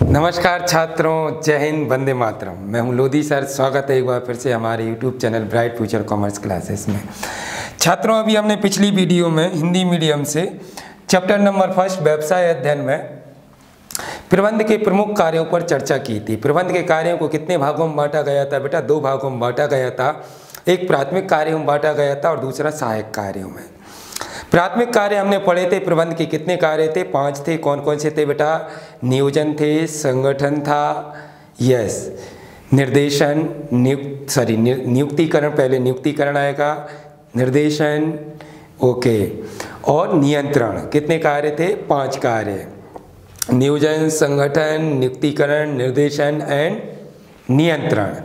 नमस्कार छात्रों, जय हिंद, वंदे मातरम। मैं हूं लोधी सर। स्वागत है एक बार फिर से हमारे YouTube channel bright future commerce classes में। छात्रों, अभी हमने पिछली वीडियो में हिंदी मीडियम से चैप्टर नंबर 1 व्यवसाय अध्ययन में प्रबंध के प्रमुख कार्यों पर चर्चा की थी। प्रबंध के कार्यों को कितने भागों में बांटा गया था बेटा? 2 भागों में बांटा गया था। एक प्राथमिक कार्यों में बांटा गया था और दूसरा सहायक कार्यों में। प्राथमिक कार्य हमने पढ़े थे, प्रबंध के कितने कार्य थे? 5 थे। कौन कौन से थे बेटा? नियोजन थे, संगठन था, यस, निर्देशन, नियुक्तिकरण, पहले नियुक्तिकरण आएगा, निर्देशन, ओके, और नियंत्रण। कितने कार्य थे? 5 कार्य। नियोजन, संगठन, नियुक्तिकरण, निर्देशन एंड नियंत्रण।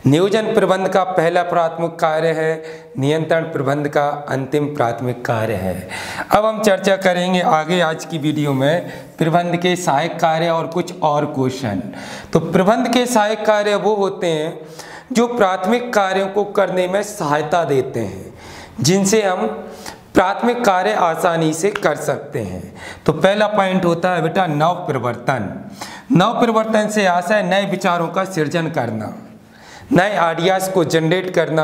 नियोजन प्रबंध का पहला प्राथमिक कार्य है, नियंत्रण प्रबंध का अंतिम प्राथमिक कार्य है। अब हम चर्चा करेंगे आगे आज की वीडियो में प्रबंध के सहायक कार्य और कुछ और क्वेश्चन। तो प्रबंध के सहायक कार्य वो होते हैं जो प्राथमिक कार्यों को करने में सहायता देते हैं, जिनसे हम प्राथमिक कार्य आसानी से कर सकते हैं। तो पहला पॉइंट होता है बेटा नव परिवर्तन। नव परिवर्तन से आशय नए विचारों का सृजन करना, नए आइडियाज़ को जनरेट करना,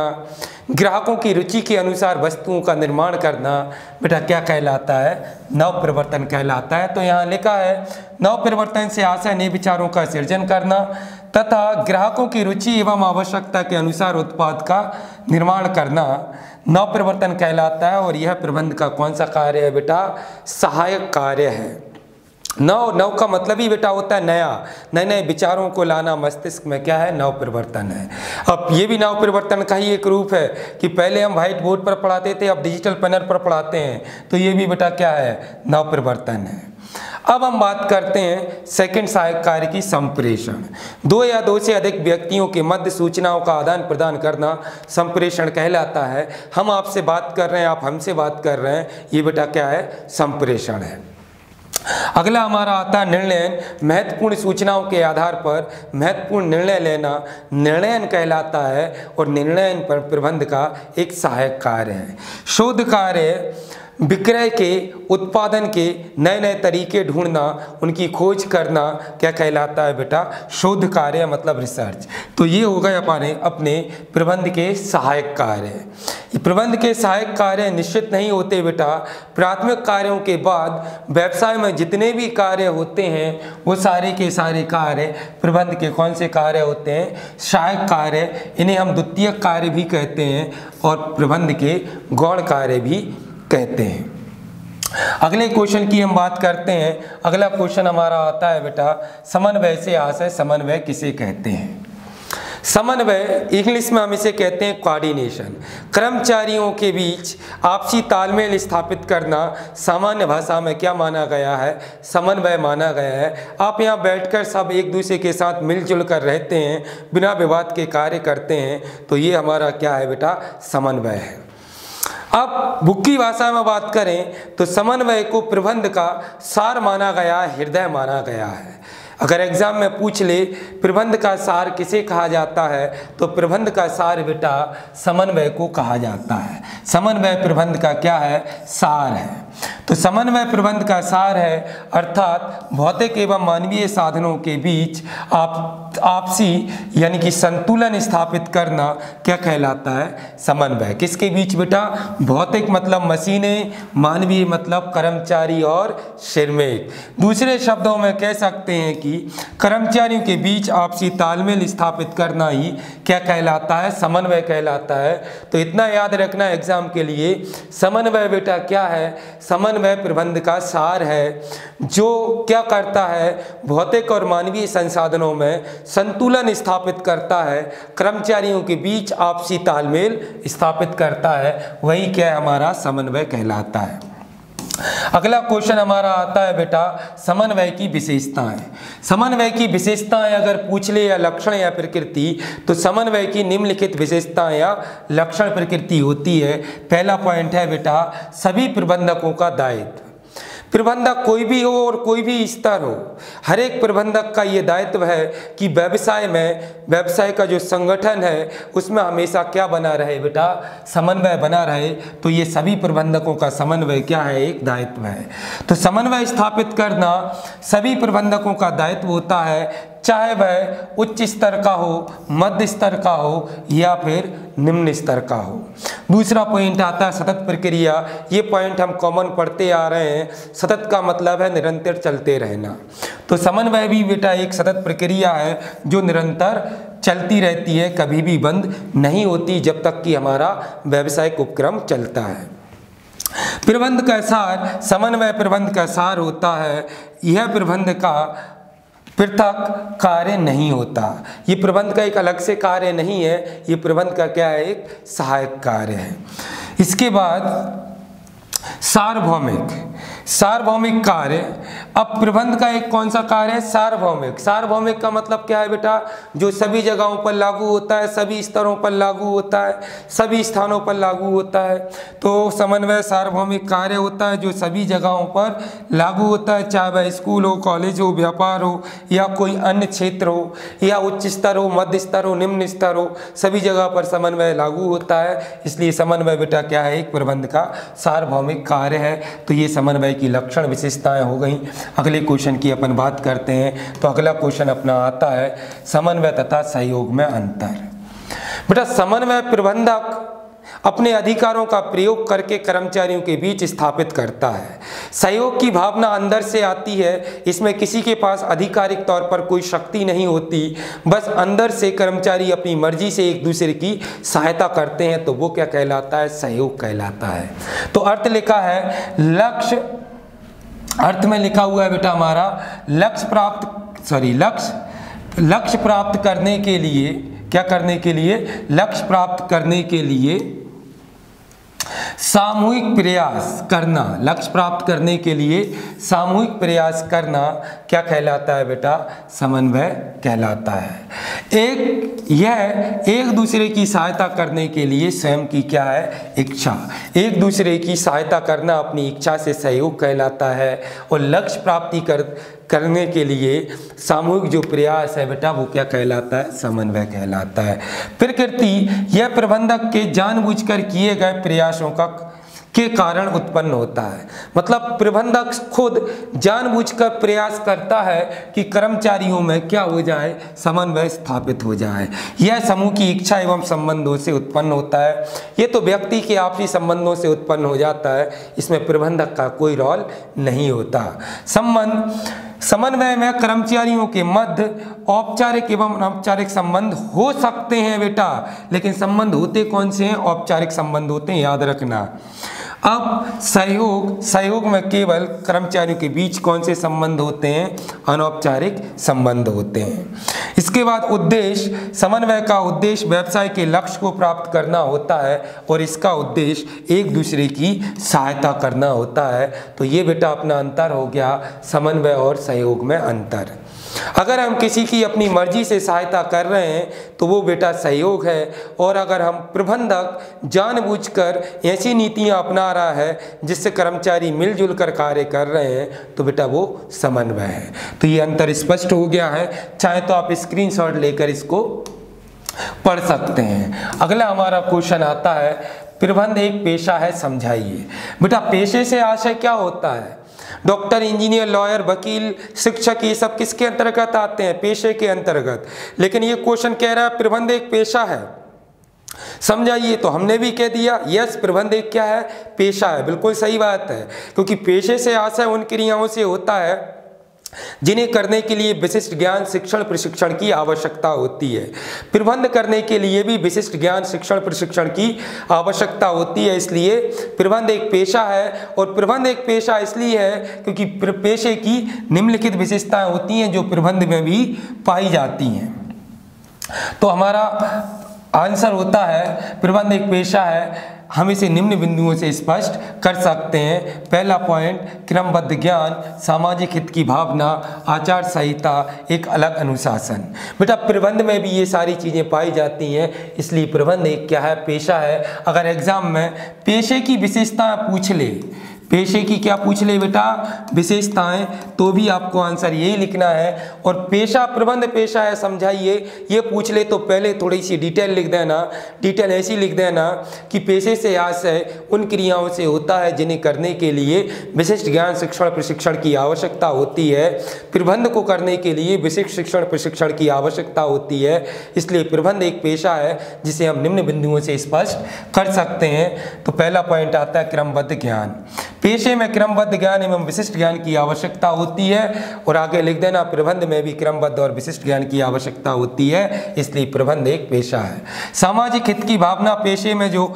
ग्राहकों की रुचि के अनुसार वस्तुओं का निर्माण करना बेटा क्या कहलाता है? नव परिवर्तन कहलाता है। तो यहाँ लिखा है नव परिवर्तन से आशय नए विचारों का सृजन करना तथा ग्राहकों की रुचि एवं आवश्यकता के अनुसार उत्पाद का निर्माण करना नव परिवर्तन कहलाता है। और यह प्रबंध का कौन सा कार्य है बेटा? सहायक कार्य है। नव का मतलब ही बेटा होता है नया, नए नए विचारों को लाना मस्तिष्क में, क्या है? नव परिवर्तन है। अब ये भी नव परिवर्तन का ही एक रूप है कि पहले हम व्हाइट बोर्ड पर पढ़ाते थे, अब डिजिटल पैनल पर पढ़ाते हैं, तो ये भी बेटा क्या है? नव परिवर्तन है। अब हम बात करते हैं सेकंड सहायक कार्य की, संप्रेषण। 2 या 2 से अधिक व्यक्तियों के मध्य सूचनाओं का आदान प्रदान करना संप्रेषण कहलाता है। हम आपसे बात कर रहे हैं, आप हमसे बात कर रहे हैं, ये बेटा क्या है? संप्रेषण है। अगला हमारा आता है निर्णयन। महत्वपूर्ण सूचनाओं के आधार पर महत्वपूर्ण निर्णय लेना निर्णयन कहलाता है और निर्णयन पर प्रबंध का एक सहायक कार्य है। शोध कार्य विक्रय के, उत्पादन के नए नए तरीके ढूंढना, उनकी खोज करना क्या कहलाता है बेटा? शोध कार्य मतलब रिसर्च। तो ये हो गए अपने प्रबंध के सहायक कार्य। ये प्रबंध के सहायक कार्य निश्चित नहीं होते बेटा। प्राथमिक कार्यों के बाद व्यवसाय में जितने भी कार्य होते हैं वो सारे के सारे कार्य प्रबंध के कौन से कार्य होते हैं? सहायक कार्य। इन्हें हम द्वितीयक कार्य भी कहते हैं और प्रबंध के गौण कार्य भी कहते हैं। अगले क्वेश्चन की हम बात करते हैं। अगला क्वेश्चन हमारा आता है बेटा समन्वय से आशय समन्वय किसे कहते हैं? समन्वय इंग्लिश में हम इसे कहते हैं कोऑर्डिनेशन। कर्मचारियों के बीच आपसी तालमेल स्थापित करना सामान्य भाषा में क्या माना गया है? समन्वय माना गया है। आप यहाँ बैठकर सब एक दूसरे के साथ मिलजुल कर रहते हैं, बिना विवाद के कार्य करते हैं, तो ये हमारा क्या है बेटा? समन्वय है। अब बुक की भाषा में बात करें तो समन्वय को प्रबंध का सार माना गया है, हृदय माना गया है। अगर एग्जाम में पूछ ले प्रबंध का सार किसे कहा जाता है, तो प्रबंध का सार बेटा समन्वय को कहा जाता है। समन्वय प्रबंध का क्या है? सार है। तो समन्वय प्रबंध का सार है, अर्थात भौतिक एवं मानवीय साधनों के बीच आपसी यानी कि संतुलन स्थापित करना क्या कहलाता है? समन्वय। किसके बीच बेटा? भौतिक मतलब मशीनें, मानवीय मतलब कर्मचारी और श्रमिक। दूसरे शब्दों में कह सकते हैं कि कर्मचारियों के बीच आपसी तालमेल स्थापित करना ही क्या कहलाता है? समन्वय कहलाता है। तो इतना याद रखना एग्जाम के लिए, समन्वय बेटा क्या है? समन्वय प्रबंध का सार है, जो क्या करता है? भौतिक और मानवीय संसाधनों में संतुलन स्थापित करता है, कर्मचारियों के बीच आपसी तालमेल स्थापित करता है, वही क्या हमारा समन्वय कहलाता है। अगला क्वेश्चन हमारा आता है बेटा समन्वय की विशेषताएं। समन्वय की विशेषताएं अगर पूछ ले या लक्षण या प्रकृति, तो समन्वय की निम्नलिखित विशेषताएं या लक्षण प्रकृति होती है। पहला पॉइंट है बेटा सभी प्रबंधकों का दायित्व। प्रबंधक कोई भी हो और कोई भी स्तर हो, हर एक प्रबंधक का ये दायित्व है कि व्यवसाय का जो संगठन है उसमें हमेशा क्या बना रहे बेटा, समन्वय बना रहे। तो ये सभी प्रबंधकों का समन्वय क्या है, एक दायित्व है। तो समन्वय स्थापित करना सभी प्रबंधकों का दायित्व होता है, चाहे वह उच्च स्तर का हो, मध्य स्तर का हो या फिर निम्न स्तर का हो। दूसरा पॉइंट आता है सतत प्रक्रिया। ये पॉइंट हम कॉमन पढ़ते आ रहे हैं। सतत का मतलब है निरंतर चलते रहना। तो समन्वय भी बेटा एक सतत प्रक्रिया है जो निरंतर चलती रहती है, कभी भी बंद नहीं होती जब तक कि हमारा व्यावसायिक उपक्रम चलता है। प्रबंध का सार, समन्वय प्रबंध का सार होता है। यह प्रबंध का पृथक कार्य नहीं होता। ये प्रबंध का एक अलग से कार्य नहीं है, ये प्रबंध का क्या है, एक सहायक कार्य है। इसके बाद सार्वभौमिक कार्य। अब प्रबंध का एक कौन सा कार्य है, सार्वभौमिक। सार्वभौमिक का मतलब क्या है बेटा, जो सभी जगहों पर लागू होता है, सभी स्तरों पर लागू होता है, सभी स्थानों पर लागू होता है। तो समन्वय सार्वभौमिक कार्य होता है जो सभी जगहों पर लागू होता है, चाहे वह स्कूल हो, कॉलेज हो, व्यापार हो या कोई अन्य क्षेत्र हो या उच्च स्तर हो, मध्य स्तर हो, निम्न स्तर हो, सभी जगह पर समन्वय लागू होता है। इसलिए समन्वय बेटा क्या है, एक प्रबंध का सार्वभौमिक कार्य है। तो ये समन्वय की लक्षण विशेषताएं हो गई। अगले क्वेश्चन की अपन बात करते हैं। तो अगला क्वेश्चन अपना आता है समन्वय तथा सहयोग में अंतर। बेटा समन्वय प्रबंधक अपने अधिकारों का प्रयोग करके कर्मचारियों के बीच स्थापित करता है। सहयोग की भावना अंदर से आती है। इसमें किसी के पास आधिकारिक तौर पर कोई शक्ति नहीं होती, बस अंदर से कर्मचारी अपनी मर्जी से एक दूसरे की सहायता करते हैं। तो वो क्या कहलाता है, सहयोग कहलाता है। तो अर्थ लिखा है लक्ष्य, अर्थ में लिखा हुआ है बेटा हमारा लक्ष्य प्राप्त करने के लिए, क्या करने के लिए, लक्ष्य प्राप्त करने के लिए सामूहिक प्रयास करना। लक्ष्य प्राप्त करने के लिए सामूहिक प्रयास करना क्या कहलाता है बेटा, समन्वय कहलाता है। एक दूसरे की सहायता करने के लिए स्वयं की क्या है, इच्छा। एक दूसरे की सहायता करना अपनी इच्छा से सहयोग कहलाता है। और लक्ष्य प्राप्ति करने के लिए सामूहिक जो प्रयास है बेटा वो क्या कहलाता है, समन्वय कहलाता है। प्रकृति यह प्रबंधक के जानबूझकर किए गए प्रयासों के कारण उत्पन्न होता है। मतलब प्रबंधक खुद जानबूझकर प्रयास करता है कि कर्मचारियों में क्या हो जाए, समन्वय स्थापित हो जाए। यह समूह की इच्छा एवं संबंधों से उत्पन्न होता है। ये तो व्यक्ति के आपसी संबंधों से उत्पन्न हो जाता है, इसमें प्रबंधक का कोई रोल नहीं होता। समन्वय में कर्मचारियों के मध्य औपचारिक एवं अनौपचारिक संबंध हो सकते हैं बेटा, लेकिन संबंध होते कौन से हैं, औपचारिक संबंध होते हैं, याद रखना। अब सहयोग में केवल कर्मचारियों के बीच कौन से संबंध होते हैं, अनौपचारिक संबंध होते हैं। इसके बाद उद्देश्य, समन्वय का उद्देश्य व्यवसाय के लक्ष्य को प्राप्त करना होता है और इसका उद्देश्य एक दूसरे की सहायता करना होता है। तो ये बेटा अपना अंतर हो गया, समन्वय और सहयोग में अंतर। अगर हम किसी की अपनी मर्जी से सहायता कर रहे हैं तो वो बेटा सहयोग है, और अगर हम प्रबंधक जानबूझकर ऐसी नीतियां अपना रहा है जिससे कर्मचारी मिलजुल कर कार्य कर रहे हैं तो बेटा वो समन्वय है। तो ये अंतर स्पष्ट हो गया है। चाहे तो आप स्क्रीनशॉट लेकर इसको पढ़ सकते हैं। अगला हमारा क्वेश्चन आता है प्रबंध एक पेशा है, समझाइए। बेटा पेशे से आशय क्या होता है, डॉक्टर, इंजीनियर, लॉयर, वकील, शिक्षक, ये सब किसके अंतर्गत आते हैं, पेशे के अंतर्गत। लेकिन ये क्वेश्चन कह रहा है प्रबंध एक पेशा है, समझाइए। तो हमने भी कह दिया यस, प्रबंध एक क्या है, पेशा है। बिल्कुल सही बात है, क्योंकि पेशे से आशय उन क्रियाओं से होता है जिन्हें करने के लिए विशिष्ट ज्ञान, शिक्षण, प्रशिक्षण की आवश्यकता होती है। प्रबंध करने के लिए भी विशिष्ट ज्ञान, शिक्षण, प्रशिक्षण की आवश्यकता होती है। इसलिए प्रबंध एक पेशा है, और प्रबंध एक पेशा इसलिए है क्योंकि पेशे की निम्नलिखित विशेषताएं होती हैं जो प्रबंध में भी पाई जाती हैं। तो हमारा आंसर होता है प्रबंध एक पेशा है। हम इसे निम्न बिंदुओं से स्पष्ट कर सकते हैं। पहला पॉइंट, क्रमबद्ध ज्ञान, सामाजिक हित की भावना, आचार संहिता, एक अलग अनुशासन। बेटा प्रबंध में भी ये सारी चीज़ें पाई जाती हैं, इसलिए प्रबंध एक क्या है, पेशा है। अगर एग्जाम में पेशे की विशेषता पूछ ले पेशे की क्या पूछ ले बेटा, विशेषताएं, तो भी आपको आंसर यही लिखना है। और पेशा प्रबंध पेशा है समझाइए, ये पूछ ले तो पहले थोड़ी सी डिटेल लिख देना। डिटेल ऐसी लिख देना कि पेशे से आशय उन क्रियाओं से होता है जिन्हें करने के लिए विशिष्ट ज्ञान शिक्षण प्रशिक्षण की आवश्यकता होती है। प्रबंध को करने के लिए विशिष्ट शिक्षण प्रशिक्षण की आवश्यकता होती है, इसलिए प्रबंध एक पेशा है जिसे हम निम्न बिंदुओं से स्पष्ट कर सकते हैं। तो पहला पॉइंट आता है क्रमबद्ध ज्ञान। पेशे में क्रमबद्ध ज्ञान एवं विशिष्ट ज्ञान की आवश्यकता होती है। और आगे लिख देना प्रबंध में भी क्रमबद्ध और विशिष्ट ज्ञान की आवश्यकता होती है, इसलिए प्रबंध एक पेशा है। सामाजिक हित की भावना, पेशे में जो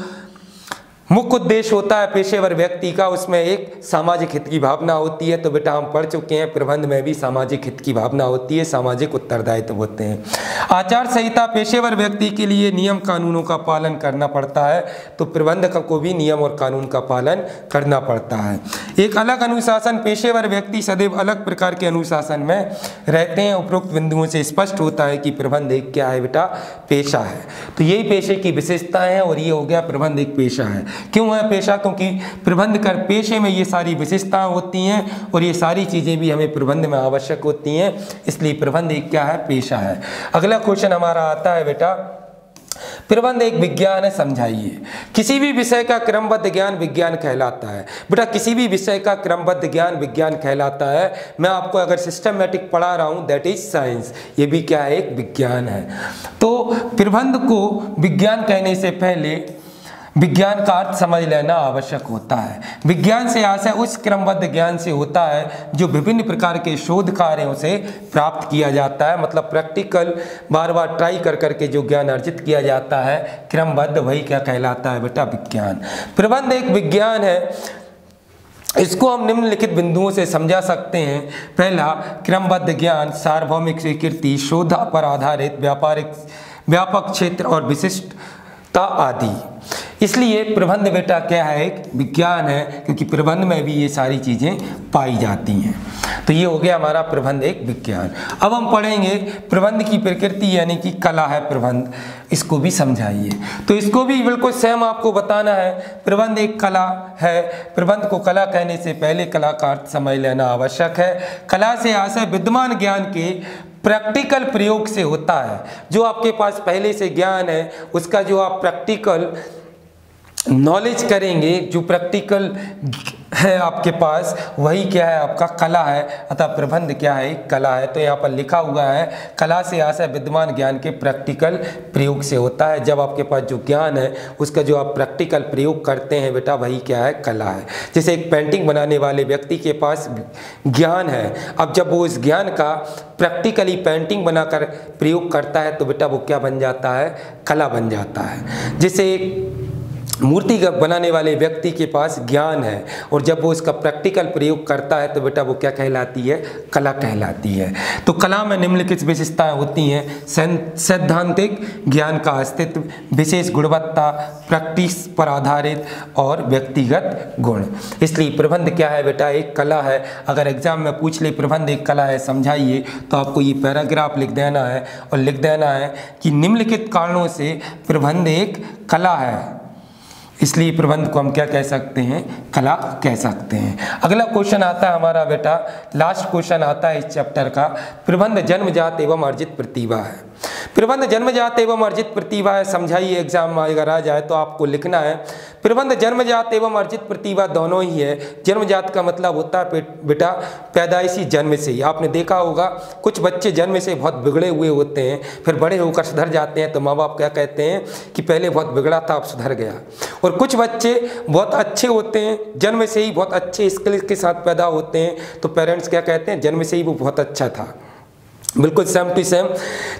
मुख्य उद्देश्य होता है पेशेवर व्यक्ति का, उसमें एक सामाजिक हित की भावना होती है। तो बेटा हम पढ़ चुके हैं प्रबंध में भी सामाजिक हित की भावना होती है, सामाजिक उत्तरदायित्व होते हैं। आचार संहिता, पेशेवर व्यक्ति के लिए नियम कानूनों का पालन करना पड़ता है, तो प्रबंधक को भी नियम और कानून का पालन करना पड़ता है। एक अलग अनुशासन, पेशेवर व्यक्ति सदैव अलग प्रकार के अनुशासन में रहते हैं। उपरोक्त बिंदुओं से स्पष्ट होता है कि प्रबंध एक क्या है बेटा, पेशा है। तो यही पेशे की विशेषताएं हैं और ये हो गया प्रबंध एक पेशा है। क्यों है पेशा, क्योंकि प्रबंध कर पेशे में ये सारी विशेषताएं होती हैं और ये सारी चीजें भी हमें प्रबंध में आवश्यक होती हैं, इसलिए प्रबंध एक क्या है, पेशा है। अगला क्वेश्चन हमारा आता है बेटा, प्रबंध एक विज्ञान है समझाइए। किसी भी विषय का क्रमबद्ध ज्ञान विज्ञान कहलाता है। बेटा किसी भी विषय का क्रमबद्ध ज्ञान विज्ञान कहलाता है। मैं आपको अगर सिस्टमैटिक पढ़ा रहा हूं दैट इज साइंस, ये भी क्या है, एक विज्ञान है। तो प्रबंध को विज्ञान कहने से पहले विज्ञान का अर्थ समझ लेना आवश्यक होता है। विज्ञान से आशय उस क्रमबद्ध ज्ञान से होता है जो विभिन्न प्रकार के शोध कार्यों से प्राप्त किया जाता है, मतलब प्रैक्टिकल बार बार ट्राई कर करके जो ज्ञान अर्जित किया जाता है क्रमबद्ध, वही क्या कहलाता है बेटा, विज्ञान। प्रबंध एक विज्ञान है, इसको हम निम्नलिखित बिंदुओं से समझा सकते हैं। पहला, क्रमबद्ध ज्ञान सार्वभौमिक स्वीकृति, शोध पर आधारित, व्यापक क्षेत्र और विशिष्टता आदि। इसलिए प्रबंध बेटा क्या है, एक विज्ञान है, क्योंकि प्रबंध में भी ये सारी चीजें पाई जाती हैं। तो ये हो गया हमारा प्रबंध एक विज्ञान। अब हम पढ़ेंगे प्रबंध की प्रकृति यानी कि कला है प्रबंध, इसको भी समझाइए। तो इसको भी बिल्कुल सेम आपको बताना है। प्रबंध एक कला है। प्रबंध को कला कहने से पहले कला का अर्थ समझ लेना आवश्यक है। कला से आशय विद्यमान ज्ञान के प्रैक्टिकल प्रयोग से होता है। जो आपके पास पहले से ज्ञान है उसका जो आप प्रैक्टिकल नॉलेज करेंगे, जो प्रैक्टिकल है आपके पास, वही क्या है, आपका कला है। अतः प्रबंध क्या है, कला है। तो यहाँ पर लिखा हुआ है कला से आशय विद्यमान ज्ञान के प्रैक्टिकल प्रयोग से होता है। जब आपके पास जो ज्ञान है उसका जो आप प्रैक्टिकल प्रयोग करते हैं बेटा, वही क्या है, कला है। जैसे एक पेंटिंग बनाने वाले व्यक्ति के पास ज्ञान है, अब जब वो इस ज्ञान का प्रैक्टिकली पेंटिंग बनाकर प्रयोग करता है तो बेटा वो क्या बन जाता है, कला बन जाता है। जैसे एक मूर्ति बनाने वाले व्यक्ति के पास ज्ञान है और जब वो इसका प्रैक्टिकल प्रयोग करता है तो बेटा वो क्या कहलाती है, कला कहलाती है। तो कला में निम्नलिखित विशेषताएं होती हैं। सैद्धांतिक ज्ञान का अस्तित्व, विशेष गुणवत्ता, प्रैक्टिस पर आधारित और व्यक्तिगत गुण। इसलिए प्रबंध क्या है बेटा, एक कला है। अगर एग्जाम में पूछ ले प्रबंध एक कला है समझाइए, तो आपको ये पैराग्राफ लिख देना है और लिख देना है कि निम्नलिखित कारणों से प्रबंध एक कला है, इसलिए प्रबंध को हम क्या कह सकते हैं, कला कह सकते हैं। अगला क्वेश्चन आता है हमारा बेटा, लास्ट क्वेश्चन आता है इस चैप्टर का, प्रबंध जन्मजात एवं अर्जित प्रतिभा है। प्रबंध जन्मजात एवं अर्जित प्रतिभा है समझाइए। एग्जाम में अगर आ जाए तो आपको लिखना है प्रबंध जन्मजात एवं अर्जित प्रतिभा दोनों ही है। जन्मजात का मतलब होता है बेटा पैदाइशी, जन्म से ही। आपने देखा होगा कुछ बच्चे जन्म से बहुत बिगड़े हुए होते हैं, फिर बड़े होकर सुधर जाते हैं तो माँ बाप क्या कहते हैं कि पहले बहुत बिगड़ा था अब सुधर गया। और कुछ बच्चे बहुत अच्छे होते हैं, जन्म से ही बहुत अच्छे स्किल के साथ पैदा होते हैं, तो पेरेंट्स क्या कहते हैं, जन्म से ही वो बहुत अच्छा था। बिल्कुल सेम टू सेम।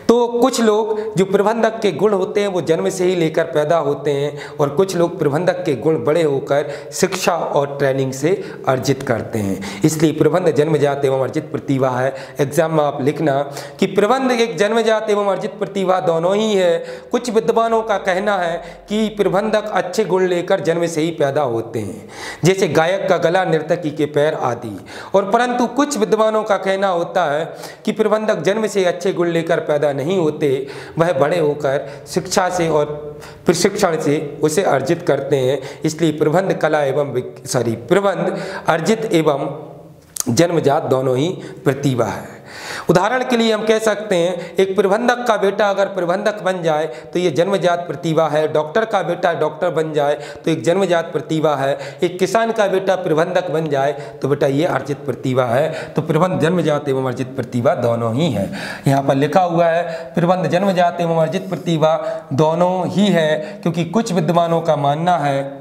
तो कुछ लोग जो प्रबंधक के गुण होते हैं वो जन्म से ही लेकर पैदा होते हैं और कुछ लोग प्रबंधक के गुण बड़े होकर शिक्षा और ट्रेनिंग से अर्जित करते हैं। इसलिए प्रबंध जन्मजात एवं अर्जित प्रतिभा है। एग्जाम में आप लिखना कि प्रबंध एक जन्मजात एवं अर्जित प्रतिभा दोनों ही है। कुछ विद्वानों का कहना है कि प्रबंधक अच्छे गुण लेकर जन्म से ही पैदा होते हैं, जैसे गायक का गला, नर्तकी के पैर आदि। और परंतु कुछ विद्वानों का कहना होता है कि प्रबंधक प्रतिबंधक जन्म से अच्छे गुण लेकर पैदा नहीं होते, वह बड़े होकर शिक्षा से और प्रशिक्षण से उसे अर्जित करते हैं। इसलिए प्रबंध कला एवं प्रबंध अर्जित एवं जन्मजात दोनों ही प्रतिभा है। उदाहरण के लिए हम कह सकते हैं एक प्रबंधक का बेटा अगर प्रबंधक बन जाए तो ये जन्मजात प्रतिभा है, डॉक्टर का बेटा डॉक्टर बन जाए तो एक जन्मजात प्रतिभा है, एक किसान का बेटा प्रबंधक बन जाए तो बेटा ये अर्जित प्रतिभा है। तो प्रबंध जन्मजात एवं अर्जित प्रतिभा दोनों ही है। यहाँ पर लिखा हुआ है प्रबंध जन्मजात एवं अर्जित प्रतिभा दोनों ही है, क्योंकि कुछ विद्वानों का मानना है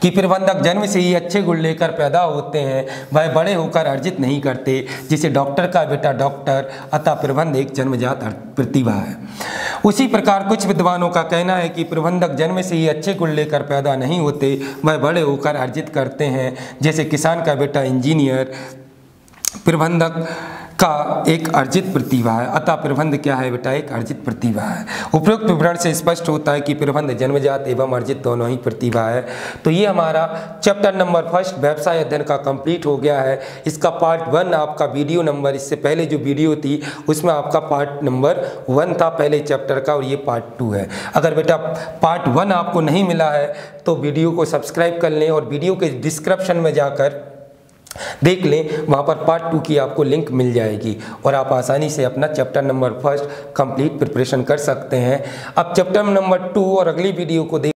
कि प्रबंधक जन्म से ही अच्छे गुण लेकर पैदा होते हैं, वह बड़े होकर अर्जित नहीं करते। जैसे डॉक्टर का बेटा डॉक्टर, अतः प्रबंध एक जन्मजात प्रतिभा है। उसी प्रकार कुछ विद्वानों का कहना है कि प्रबंधक जन्म से ही अच्छे गुण लेकर पैदा नहीं होते, वह बड़े होकर अर्जित करते हैं। जैसे किसान का बेटा इंजीनियर, प्रबंधक का एक अर्जित प्रतिभा है, अतः प्रबंध क्या है बेटा, एक अर्जित प्रतिभा है। उपरोक्त विवरण से स्पष्ट होता है कि प्रबंध जन्मजात एवं अर्जित दोनों ही प्रतिभा है। तो ये हमारा चैप्टर नंबर 1 व्यवसाय अध्ययन का कंप्लीट हो गया है। इसका पार्ट 1 आपका वीडियो नंबर, इससे पहले जो वीडियो थी उसमें आपका पार्ट नंबर 1 था पहले चैप्टर का, और ये पार्ट 2 है। अगर बेटा पार्ट 1 आपको नहीं मिला है तो वीडियो को सब्सक्राइब कर लें और वीडियो के डिस्क्रिप्शन में जाकर देख लें, वहाँ पर पार्ट 2 की आपको लिंक मिल जाएगी और आप आसानी से अपना चैप्टर नंबर 1 कंप्लीट प्रिपरेशन कर सकते हैं। अब चैप्टर नंबर 2 और अगली वीडियो को देख